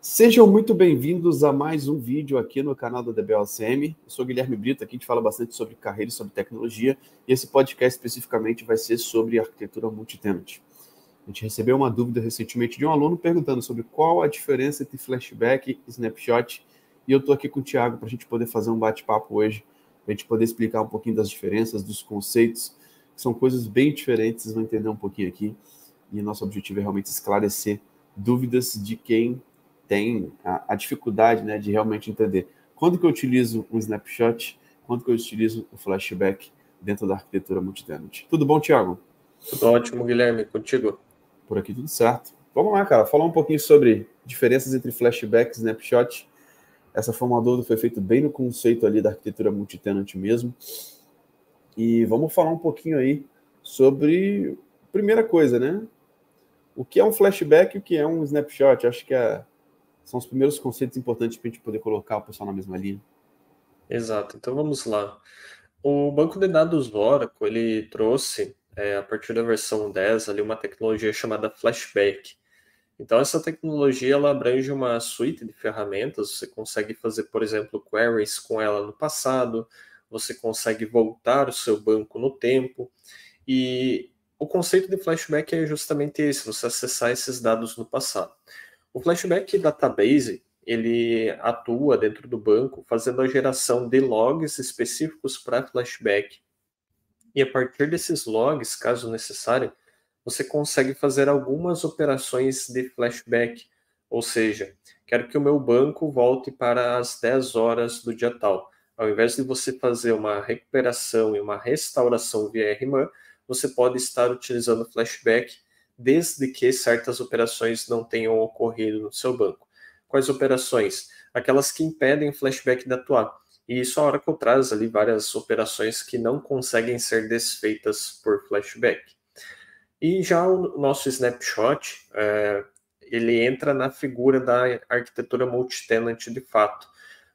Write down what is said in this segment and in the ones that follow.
Sejam muito bem-vindos a mais um vídeo aqui no canal da DBLCM. Eu sou Guilherme Brito, aqui a gente fala bastante sobre carreira e sobre tecnologia, e esse podcast especificamente vai ser sobre arquitetura multitenant. A gente recebeu uma dúvida recentemente de um aluno perguntando sobre qual a diferença entre flashback e snapshot, e eu estou aqui com o Thiago para a gente poder fazer um bate-papo hoje, para a gente poder explicar um pouquinho das diferenças, dos conceitos, que são coisas bem diferentes, vocês vão entender um pouquinho aqui, e nosso objetivo é realmente esclarecer dúvidas de quem tem a dificuldade, né, de realmente entender quando que eu utilizo um snapshot, quando que eu utilizo o flashback dentro da arquitetura multitenant. Tudo bom, Thiago? Tudo ótimo, Guilherme. Contigo? Por aqui tudo certo. Vamos lá, cara. Falar um pouquinho sobre diferenças entre flashback e snapshot. Essa foi uma dúvida, foi feita bem no conceito ali da arquitetura multitenant mesmo. E vamos falar um pouquinho aí sobre, primeira coisa, né? O que é um flashback e o que é um snapshot? Acho que são os primeiros conceitos importantes para a gente poder colocar o pessoal na mesma linha. Exato. Então vamos lá. O banco de dados Oracle, ele trouxe, a partir da versão 10, ali, uma tecnologia chamada Flashback. Então essa tecnologia ela abrange uma suite de ferramentas. Você consegue fazer, por exemplo, queries com ela no passado, você consegue voltar o seu banco no tempo. E o conceito de flashback é justamente esse, você acessar esses dados no passado. O Flashback Database, ele atua dentro do banco fazendo a geração de logs específicos para Flashback. E a partir desses logs, caso necessário, você consegue fazer algumas operações de Flashback. Ou seja, quero que o meu banco volte para as 10 horas do dia tal. Ao invés de você fazer uma recuperação e uma restauração via RMAN, você pode estar utilizando Flashback desde que certas operações não tenham ocorrido no seu banco. Quais operações? Aquelas que impedem o Flashback de atuar. E isso a Oracle traz ali várias operações que não conseguem ser desfeitas por Flashback. E já o nosso snapshot, ele entra na figura da arquitetura multitenant de fato.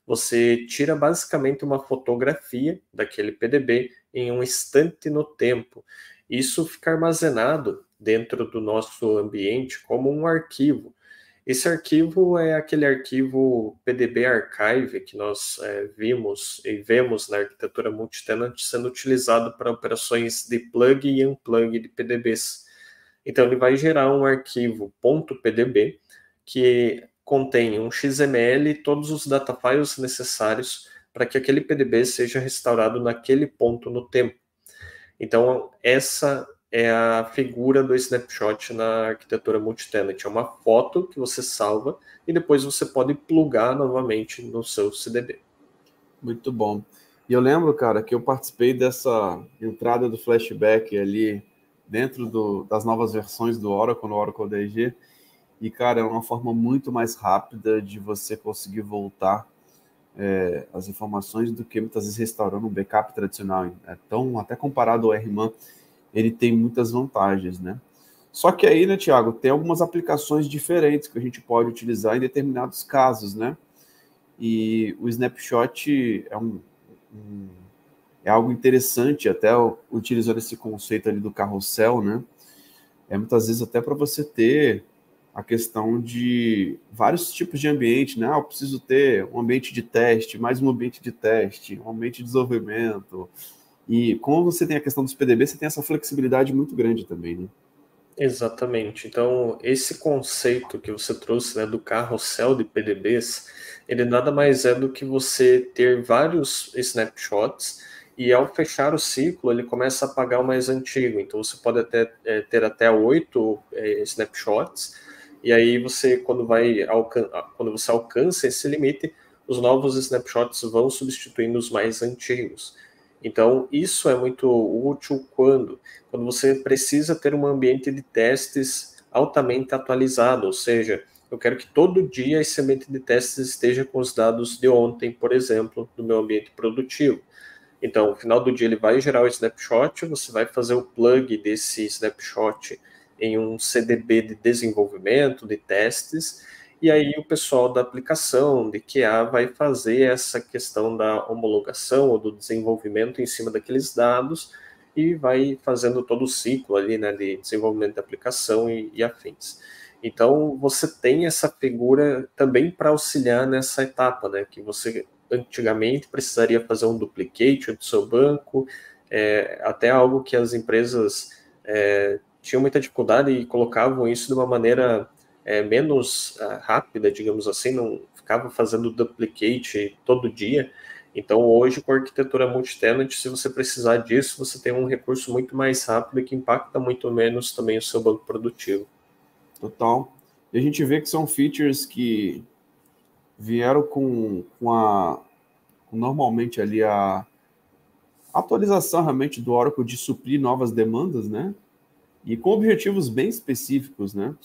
Você tira basicamente uma fotografia daquele PDB em um instante no tempo. Isso fica armazenado dentro do nosso ambiente como um arquivo. Esse arquivo é aquele arquivo PDB Archive que nós vimos e vemos na arquitetura multitenant sendo utilizado para operações de plug e unplug de PDBs. Então, ele vai gerar um arquivo .pdb que contém um XML e todos os datafiles necessários para que aquele PDB seja restaurado naquele ponto no tempo. Então, essa é a figura do snapshot na arquitetura multitenant. É uma foto que você salva e depois você pode plugar novamente no seu CDB. Muito bom. E eu lembro, cara, que eu participei dessa entrada do flashback ali dentro das novas versões do Oracle, no Oracle DG, e, cara, é uma forma muito mais rápida de você conseguir voltar as informações do que muitas vezes restaurando um backup tradicional. Então, até comparado ao RMAN, ele tem muitas vantagens, né? Só que aí, né, Thiago, tem algumas aplicações diferentes que a gente pode utilizar em determinados casos, né? E o snapshot é algo interessante, até utilizando esse conceito ali do carrossel, né? Muitas vezes até para você ter a questão de vários tipos de ambiente, né? Eu preciso ter um ambiente de teste, mais um ambiente de teste, um ambiente de desenvolvimento. E como você tem a questão dos PDB, você tem essa flexibilidade muito grande também, né? Exatamente. Então, esse conceito que você trouxe, né, do carrossel de PDBs, ele nada mais é do que você ter vários snapshots e ao fechar o ciclo, ele começa a apagar o mais antigo. Então, você pode até ter até 8 snapshots e aí você, quando você alcança esse limite, os novos snapshots vão substituindo os mais antigos. Então, isso é muito útil quando você precisa ter um ambiente de testes altamente atualizado, ou seja, eu quero que todo dia esse ambiente de testes esteja com os dados de ontem, por exemplo, do meu ambiente produtivo. Então, no final do dia ele vai gerar o snapshot, você vai fazer o plug desse snapshot em um CDB de desenvolvimento, de testes, e aí o pessoal da aplicação, de QA, vai fazer essa questão da homologação ou do desenvolvimento em cima daqueles dados e vai fazendo todo o ciclo ali, né, de desenvolvimento da aplicação e afins. Então, você tem essa figura também para auxiliar nessa etapa, né? Que você antigamente precisaria fazer um duplicate do seu banco, até algo que as empresas tinham muita dificuldade e colocavam isso de uma maneira menos rápida, digamos assim, não ficava fazendo duplicate todo dia. Então, hoje, com a arquitetura multi-tenant, se você precisar disso, você tem um recurso muito mais rápido e que impacta muito menos também o seu banco produtivo. Total. E a gente vê que são features que vieram com normalmente ali a atualização realmente do Oracle de suprir novas demandas, né? E com objetivos bem específicos, né?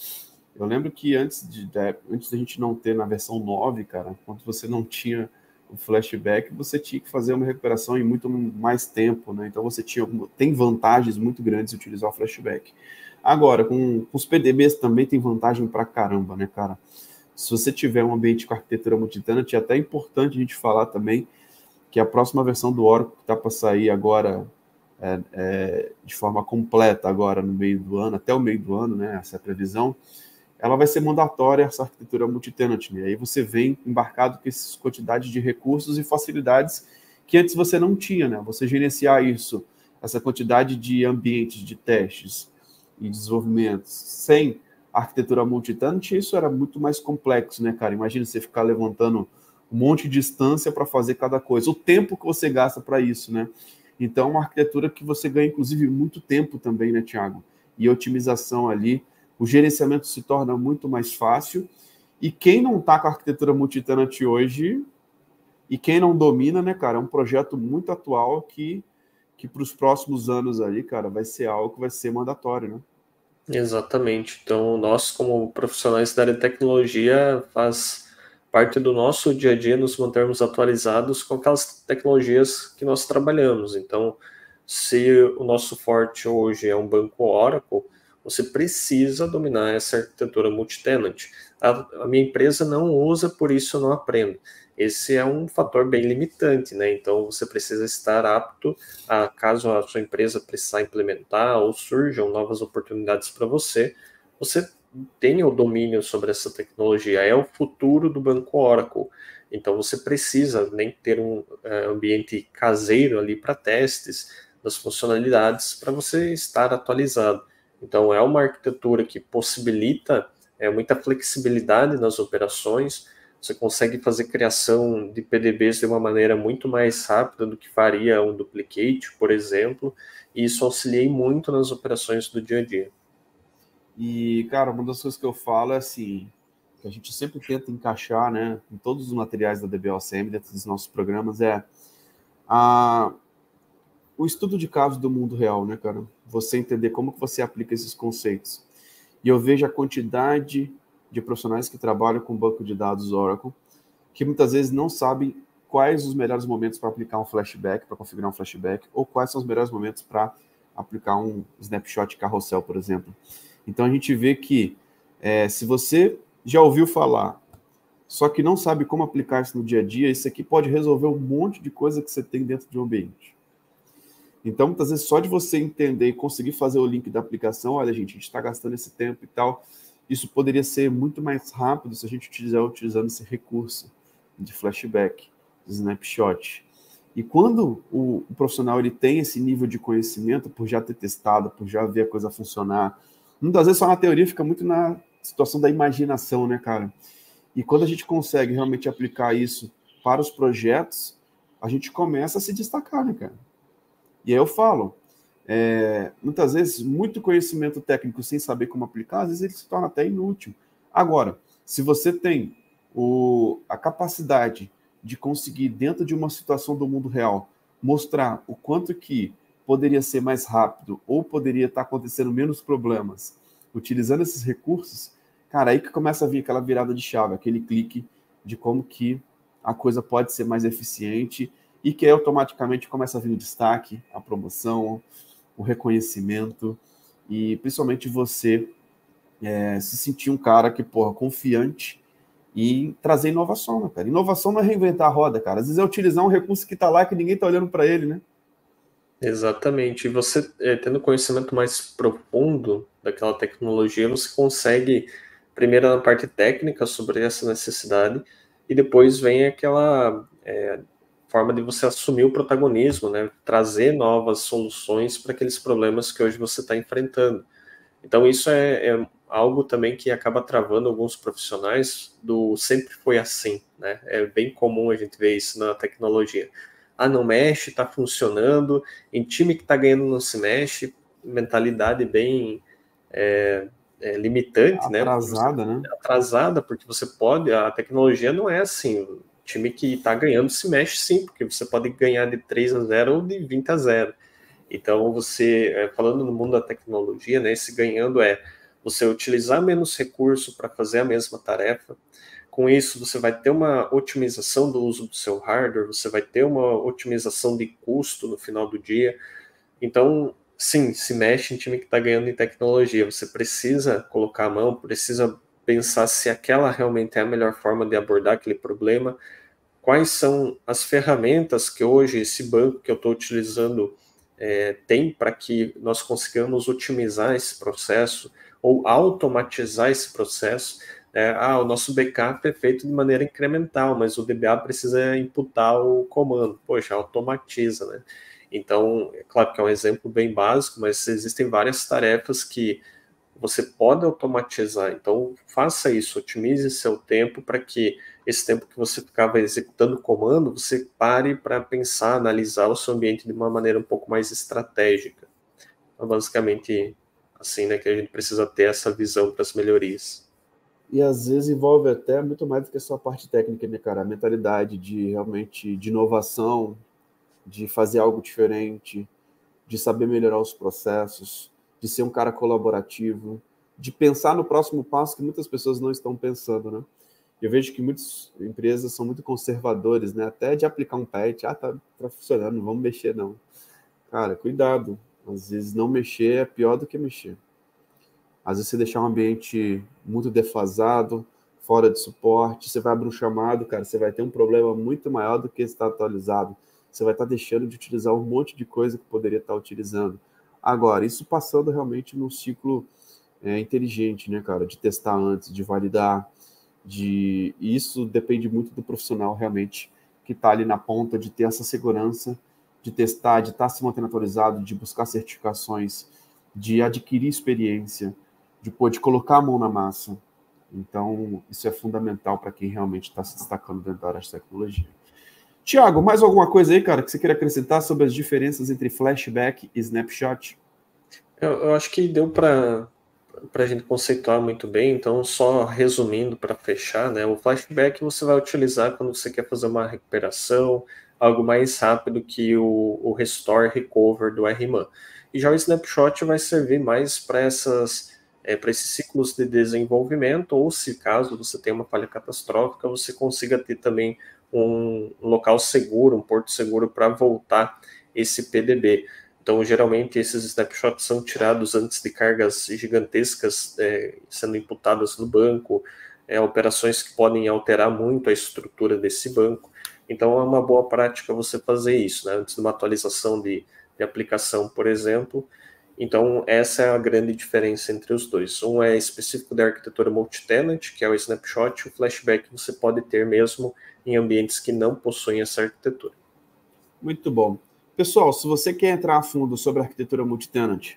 Eu lembro que antes da gente não ter na versão 9, cara, quando você não tinha o flashback, você tinha que fazer uma recuperação em muito mais tempo, né? Então você tem vantagens muito grandes em utilizar o flashback. Agora, com os PDBs também tem vantagem pra caramba, né, cara? Se você tiver um ambiente com arquitetura multi-tenant, é até importante a gente falar também que a próxima versão do Oracle que está para sair agora de forma completa agora no meio do ano, até o meio do ano, né, essa é a previsão, ela vai ser mandatória, essa arquitetura multi-tenant, né? Aí você vem embarcado com essas quantidades de recursos e facilidades que antes você não tinha, né? Você gerenciar isso, essa quantidade de ambientes de testes e desenvolvimentos sem arquitetura multi-tenant, isso era muito mais complexo, né, cara? Imagina você ficar levantando um monte de distância para fazer cada coisa, o tempo que você gasta para isso, né? Então, uma arquitetura que você ganha, inclusive, muito tempo também, né, Thiago? E otimização ali, o gerenciamento se torna muito mais fácil. E quem não está com a arquitetura multi-tenant hoje, e quem não domina, né, cara, é um projeto muito atual que para os próximos anos ali, cara, vai ser algo que vai ser mandatório, né? Exatamente. Então, nós, como profissionais da área de tecnologia, faz parte do nosso dia a dia nos mantermos atualizados com aquelas tecnologias que nós trabalhamos. Então, se o nosso forte hoje é um banco Oracle, você precisa dominar essa arquitetura multi-tenant. A minha empresa não usa, por isso eu não aprendo. Esse é um fator bem limitante, né? Então, você precisa estar apto a, caso a sua empresa precisar implementar ou surjam novas oportunidades para você, você tenha o domínio sobre essa tecnologia. É o futuro do banco Oracle. Então, você precisa nem ter um ambiente caseiro ali para testes das funcionalidades para você estar atualizado. Então, é uma arquitetura que possibilita muita flexibilidade nas operações. Você consegue fazer criação de PDBs de uma maneira muito mais rápida do que faria um duplicate, por exemplo, e isso auxilia muito nas operações do dia a dia. E, cara, uma das coisas que eu falo é assim, que a gente sempre tenta encaixar, né, em todos os materiais da DBOCM, dentro dos nossos programas, o estudo de casos do mundo real, né, cara? Você entender como que você aplica esses conceitos. E eu vejo a quantidade de profissionais que trabalham com banco de dados Oracle, que muitas vezes não sabem quais os melhores momentos para aplicar um flashback, para configurar um flashback, ou quais são os melhores momentos para aplicar um snapshot carrossel, por exemplo. Então a gente vê que se você já ouviu falar, só que não sabe como aplicar isso no dia a dia, isso aqui pode resolver um monte de coisa que você tem dentro de um ambiente. Então, muitas vezes, só de você entender e conseguir fazer o link da aplicação, olha, gente, a gente está gastando esse tempo e tal, isso poderia ser muito mais rápido se a gente estiver utilizando esse recurso de flashback, de snapshot. E quando o profissional ele tem esse nível de conhecimento, por já ter testado, por já ver a coisa funcionar, muitas vezes só na teoria fica muito na situação da imaginação, né, cara? E quando a gente consegue realmente aplicar isso para os projetos, a gente começa a se destacar, né, cara? E aí eu falo, muitas vezes, muito conhecimento técnico sem saber como aplicar, às vezes ele se torna até inútil. Agora, se você tem a capacidade de conseguir, dentro de uma situação do mundo real, mostrar o quanto que poderia ser mais rápido ou poderia estar acontecendo menos problemas utilizando esses recursos, cara, aí que começa a vir aquela virada de chave, aquele clique de como que a coisa pode ser mais eficiente e que aí automaticamente começa a vir o destaque, a promoção, o reconhecimento e principalmente você se sentir um cara que, porra, confiante e trazer inovação, né, cara? Inovação não é reinventar a roda, cara. Às vezes é utilizar um recurso que tá lá que ninguém tá olhando para ele, né? Exatamente. E você, tendo conhecimento mais profundo daquela tecnologia, você consegue primeiro na parte técnica sobre essa necessidade, e depois vem aquela forma de você assumir o protagonismo, né? Trazer novas soluções para aqueles problemas que hoje você está enfrentando. Então isso é algo também que acaba travando alguns profissionais do sempre foi assim, né? É bem comum a gente ver isso na tecnologia. Ah, não mexe, está funcionando, em time que está ganhando não se mexe, mentalidade bem limitante, né? Atrasada, né? Atrasada, porque você pode, a tecnologia não é assim, o time que está ganhando se mexe sim, porque você pode ganhar de 3-0 ou de 20-0. Então, você, falando no mundo da tecnologia, né, esse ganhando é você utilizar menos recurso para fazer a mesma tarefa. Com isso, você vai ter uma otimização do uso do seu hardware, você vai ter uma otimização de custo no final do dia. Então, sim, se mexe em time que está ganhando em tecnologia. Você precisa colocar a mão, precisa pensar se aquela realmente é a melhor forma de abordar aquele problema. Quais são as ferramentas que hoje esse banco que eu estou utilizando tem para que nós consigamos otimizar esse processo ou automatizar esse processo. O nosso backup é feito de maneira incremental, mas o DBA precisa imputar o comando. Poxa, automatiza, né? Então, é claro que é um exemplo bem básico, mas existem várias tarefas que você pode automatizar. Então, faça isso, otimize seu tempo para que esse tempo que você ficava executando o comando, você pare para pensar, analisar o seu ambiente de uma maneira um pouco mais estratégica. Então, basicamente, assim, né, que a gente precisa ter essa visão para as melhorias. E às vezes envolve até muito mais do que só a parte técnica, né, cara? A mentalidade de realmente de inovação, de fazer algo diferente, de saber melhorar os processos, de ser um cara colaborativo, de pensar no próximo passo que muitas pessoas não estão pensando, né? Eu vejo que muitas empresas são muito conservadores, né? Até de aplicar um patch, tá funcionando, não vamos mexer não. Cara, cuidado. Às vezes não mexer é pior do que mexer. Às vezes você deixar um ambiente muito defasado, fora de suporte, você vai abrir um chamado, cara, você vai ter um problema muito maior do que estar atualizado. Você vai estar deixando de utilizar um monte de coisa que poderia estar utilizando. Agora, isso passando realmente num ciclo inteligente, né, cara? De testar antes, de validar, e isso depende muito do profissional realmente que está ali na ponta, de ter essa segurança, de testar, de estar se mantendo atualizado, de buscar certificações, de adquirir experiência, de colocar a mão na massa. Então, isso é fundamental para quem realmente está se destacando dentro da área de tecnologia. Tiago, mais alguma coisa aí, cara, que você queira acrescentar sobre as diferenças entre flashback e snapshot? Eu acho que deu para a gente conceituar muito bem, então só resumindo para fechar, né, o flashback você vai utilizar quando você quer fazer uma recuperação, algo mais rápido que o restore recover do RMAN. E já o snapshot vai servir mais para para esses ciclos de desenvolvimento, ou se caso você tenha uma falha catastrófica, você consiga ter também um local seguro, um porto seguro para voltar esse PDB. Então, geralmente, esses snapshots são tirados antes de cargas gigantescas sendo imputadas no banco, operações que podem alterar muito a estrutura desse banco. Então, é uma boa prática você fazer isso, né? Antes de uma atualização de aplicação, por exemplo. Então, essa é a grande diferença entre os dois. Um é específico da arquitetura multi-tenant, que é o snapshot, e o flashback você pode ter mesmo em ambientes que não possuem essa arquitetura. Muito bom. Pessoal, se você quer entrar a fundo sobre a arquitetura multi-tenant,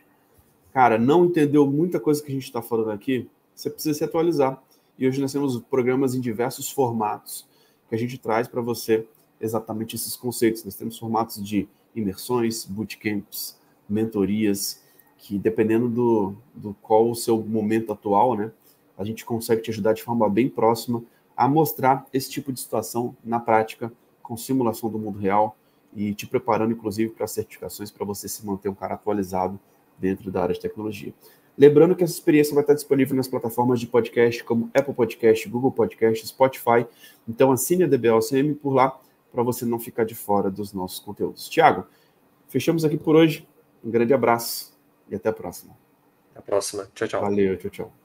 cara, não entendeu muita coisa que a gente está falando aqui, você precisa se atualizar. E hoje nós temos programas em diversos formatos que a gente traz para você exatamente esses conceitos. Nós temos formatos de imersões, bootcamps, mentorias, que dependendo do qual o seu momento atual, né, a gente consegue te ajudar de forma bem próxima a mostrar esse tipo de situação na prática, com simulação do mundo real e te preparando, inclusive, para certificações para você se manter um cara atualizado dentro da área de tecnologia. Lembrando que essa experiência vai estar disponível nas plataformas de podcast como Apple Podcast, Google Podcast, Spotify. Então assine a DBOCM por lá para você não ficar de fora dos nossos conteúdos. Tiago, fechamos aqui por hoje. Um grande abraço e até a próxima. Até a próxima. Tchau, tchau. Valeu, tchau, tchau.